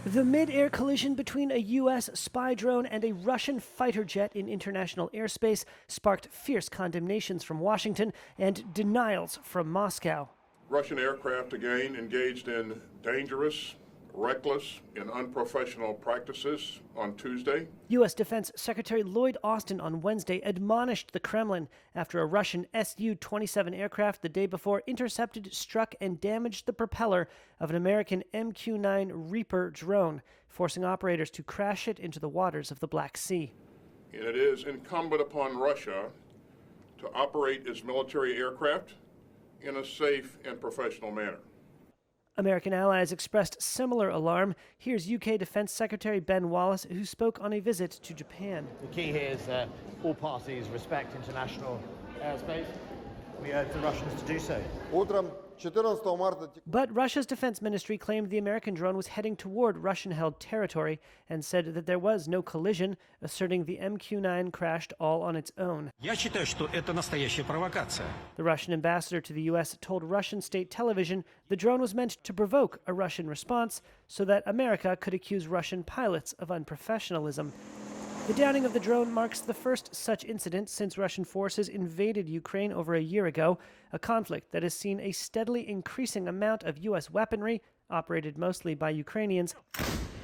The mid-air collision between a U.S. spy drone and a Russian fighter jet in international airspace sparked fierce condemnations from Washington and denials from Moscow. Russian aircraft again engaged in dangerous, reckless, and unprofessional practices on Tuesday. U.S. Defense Secretary Lloyd Austin on Wednesday admonished the Kremlin after a Russian Su-27 aircraft the day before intercepted, struck, and damaged the propeller of an American MQ-9 Reaper drone, forcing operators to crash it into the waters of the Black Sea. And it is incumbent upon Russia to operate its military aircraft in a safe and professional manner. American allies expressed similar alarm. Here's UK Defense Secretary Ben Wallace, who spoke on a visit to Japan. The key here is that all parties respect international airspace. We urge the Russians to do so. But Russia's defense ministry claimed the American drone was heading toward Russian-held territory and said that there was no collision, asserting the MQ-9 crashed all on its own. Я считаю, что это настоящая провокация. The Russian ambassador to the U.S. told Russian state television the drone was meant to provoke a Russian response so that America could accuse Russian pilots of unprofessionalism. The downing of the drone marks the first such incident since Russian forces invaded Ukraine over a year ago, a conflict that has seen a steadily increasing amount of U.S. weaponry, operated mostly by Ukrainians,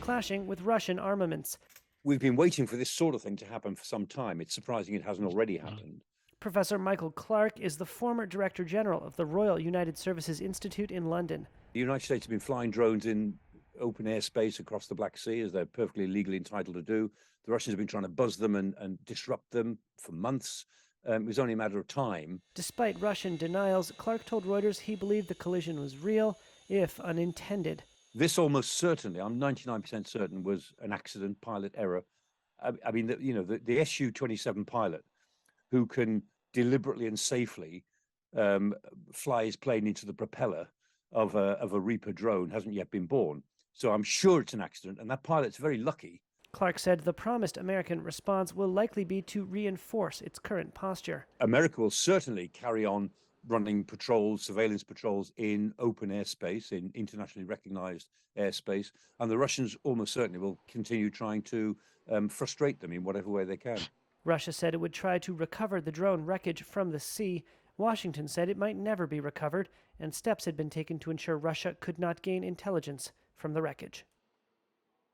clashing with Russian armaments. We've been waiting for this sort of thing to happen for some time. It's surprising it hasn't already happened. Professor Michael Clark is the former Director General of the Royal United Services Institute in London. The United States have been flying drones in open airspace across the Black Sea, as they're perfectly legally entitled to do. The Russians have been trying to buzz them and disrupt them for months. It was only a matter of time. Despite Russian denials, Clark told Reuters he believed the collision was real, if unintended. This almost certainly, I'm 99% certain, was an accident, pilot error. I mean, the Su-27 pilot who can deliberately and safely fly his plane into the propeller of a Reaper drone hasn't yet been born. So I'm sure it's an accident, and that pilot's very lucky. Clark said the promised American response will likely be to reinforce its current posture. America will certainly carry on running patrols, surveillance patrols in open airspace, in internationally recognized airspace, and the Russians almost certainly will continue trying to frustrate them in whatever way they can. Russia said it would try to recover the drone wreckage from the sea. Washington said it might never be recovered, and steps had been taken to ensure Russia could not gain intelligence from the wreckage.